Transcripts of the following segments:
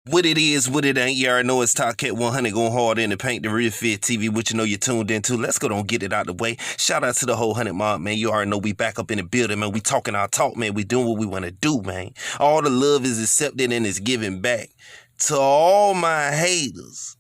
What it is, what it ain't, you already know it's Top Cat 100 going hard in the paint, the real Feeltv, which you know you're tuned into. Let's go on get it out the way. Shout out to the whole 100 mob, man. You already know we back up in the building, man. We talking our talk, man. We doing what we want to do, man. All the love is accepted and is given back. To all my haters,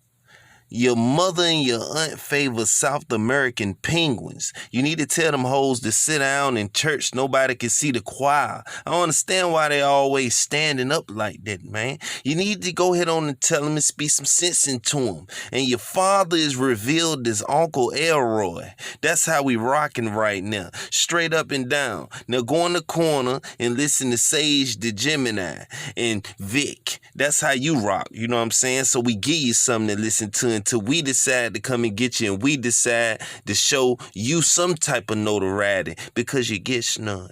your mother and your aunt favor South American penguins. You need to tell them hoes to sit down in church. Nobody can see the choir. I don't understand why they always standing up like that, man. You need to go ahead on and tell them and speak some sense into them. And your father is revealed as Uncle Elroy. That's how we rocking right now. Straight up and down. Now go in the corner and listen to Sage the Gemini and Vic. That's how you rock. You know what I'm saying? So we give you something to listen to until we decide to come and get you and we decide to show you some type of notoriety because you get none.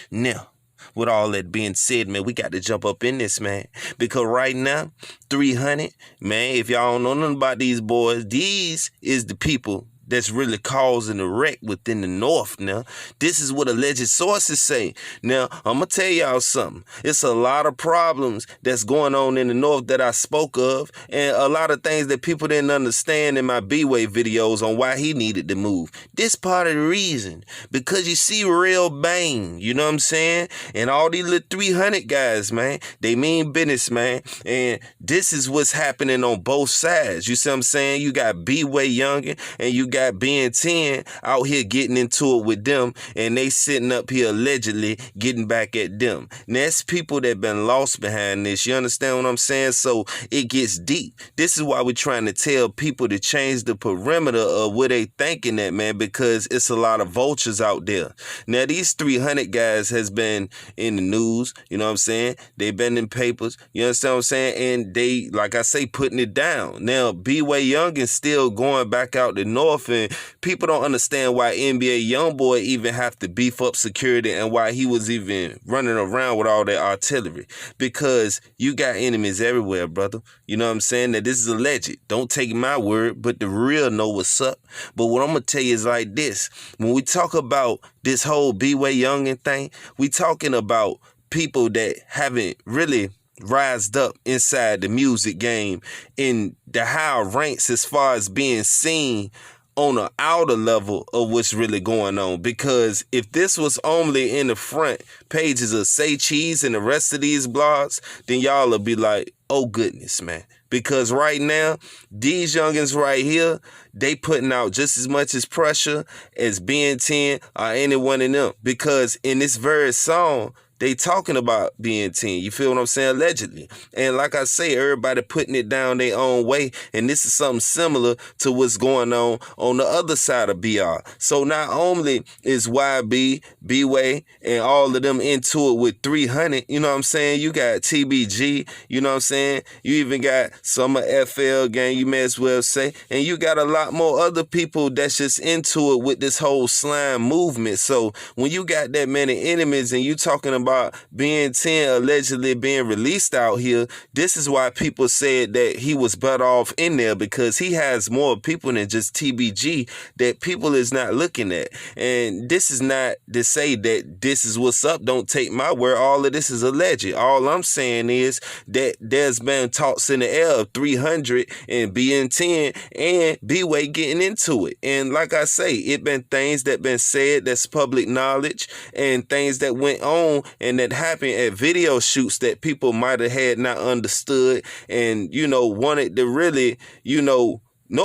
Now, with all that being said, man, we got to jump up in this, man, because right now, 300, man, if y'all don't know nothing about these boys, these is the people that's really causing the wreck within the North now. This is what alleged sources say. Now, I'm going to tell y'all something. It's a lot of problems that's going on in the North that I spoke of, and a lot of things that people didn't understand in my Bway videos on why he needed to move. This part of the reason, because you see Rell bang, you know what I'm saying? And all these little 300 guys, man, they mean business, man. And this is what's happening on both sides. You see what I'm saying? You got Bway Yungy and you got being 10 out here getting into it with them, and they sitting up here allegedly getting back at them. Now, that's people that been lost behind this. You understand what I'm saying? So it gets deep. This is why we're trying to tell people to change the perimeter of what they thinking that, man, because it's a lot of vultures out there. Now, these 300 guys has been in the news, you know what I'm saying? They've been in papers, you understand what I'm saying? And they, like I say, putting it down. Now, Bway Yungy still going back out the North, and people don't understand why NBA YoungBoy even have to beef up security and why he was even running around with all that artillery. Because you got enemies everywhere, brother. You know what I'm saying? That this is alleged. Don't take my word, but the real know what's up. But what I'm going to tell you is like this. When we talk about this whole Bway Yungy thing, we talking about people that haven't really rised up inside the music game in the higher ranks as far as being seen on the outer level of what's really going on. Because if this was only in the front pages of Say Cheese and the rest of these blogs, then y'all will be like, oh goodness, man. Because right now, these youngins right here, they putting out just as much as pressure as being 10 or any one of them. Because in this very song, they talking about being 10. You feel what I'm saying? Allegedly. And like I say, everybody putting it down their own way. And this is something similar to what's going on the other side of BR. So not only is YB, Bway, and all of them into it with 300, you know what I'm saying? You got TBG, you know what I'm saying? You even got some of FL gang, you may as well say. And you got a lot more other people that's just into it with this whole slime movement. So when you got that many enemies and you talking about being 10 allegedly being released out here, this is why people said that he was better off in there, because he has more people than just TBG that people is not looking at. And this is not to say that this is what's up. Don't take my word. All of this is alleged. All I'm saying is that there's been talks in the air of 300 and being 10 and Bway getting into it. And like I say, it been things that been said that's public knowledge, and things that went on and that happened at video shoots that people might have had not understood and, you know, wanted to really, you know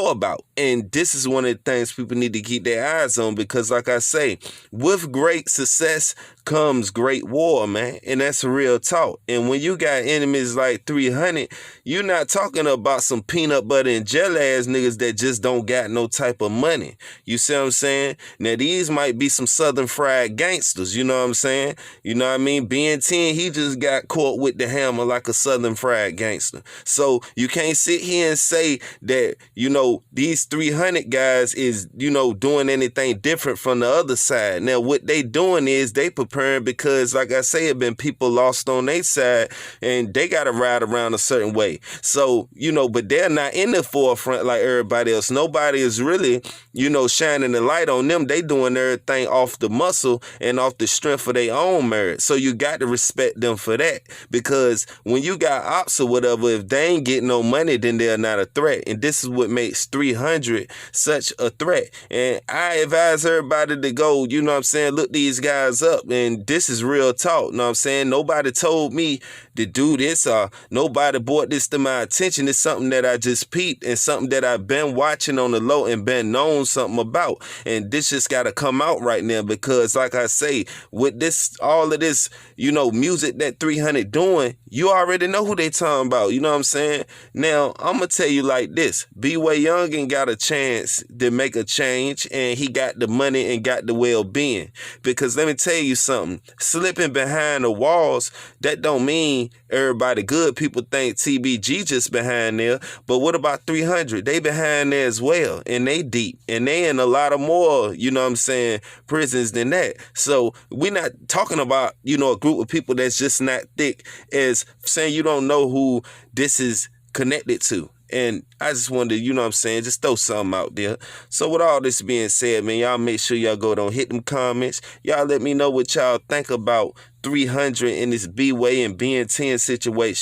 about. And this is one of the things people need to keep their eyes on, because like I say, with great success comes great war, man. And that's real talk. And when you got enemies like 300, you're not talking about some peanut butter and jelly ass niggas that just don't got no type of money. You see what I'm saying? Now these might be some Southern fried gangsters, you know what I'm saying? You know what I mean? Being 10, he just got caught with the hammer like a Southern fried gangster. So you can't sit here and say that, you know, these 300 guys is, you know, doing anything different from the other side. Now, what they doing is they preparing because, like I say, it been people lost on their side and they got to ride around a certain way. So, you know, but they're not in the forefront like everybody else. Nobody is really, you know, shining the light on them. They doing everything off the muscle and off the strength of their own merit. So you got to respect them for that, because when you got ops or whatever, if they ain't getting no money, then they're not a threat. And this is what makes 300 such a threat. And I advise everybody to go, you know what I'm saying, look these guys up. And this is real talk, you know what I'm saying? Nobody told me to do this, or nobody brought this to my attention. It's something that I just peeped and something that I've been watching on the low and been known something about. And this just got to come out right now, because like I say, with this, all of this, you know, music that 300 doing, you already know who they talking about. You know what I'm saying? Now, I'm going to tell you like this. Bway Yungy got a chance to make a change, and he got the money and got the well-being. Because let me tell you something. Slipping behind the walls, that don't mean everybody good. People think TBG just behind there. But what about 300? They behind there as well. And they deep. And they in a lot of more, you know what I'm saying, prisons than that. So we're not talking about, you know, a group of people that's just not thick as saying you don't know who this is connected to. And I just wanted to, you know what I'm saying, just throw something out there. So with all this being said, man, y'all make sure y'all go down, hit them comments. Y'all let me know what y'all think about 300 in this Bway and Ben 10 situation.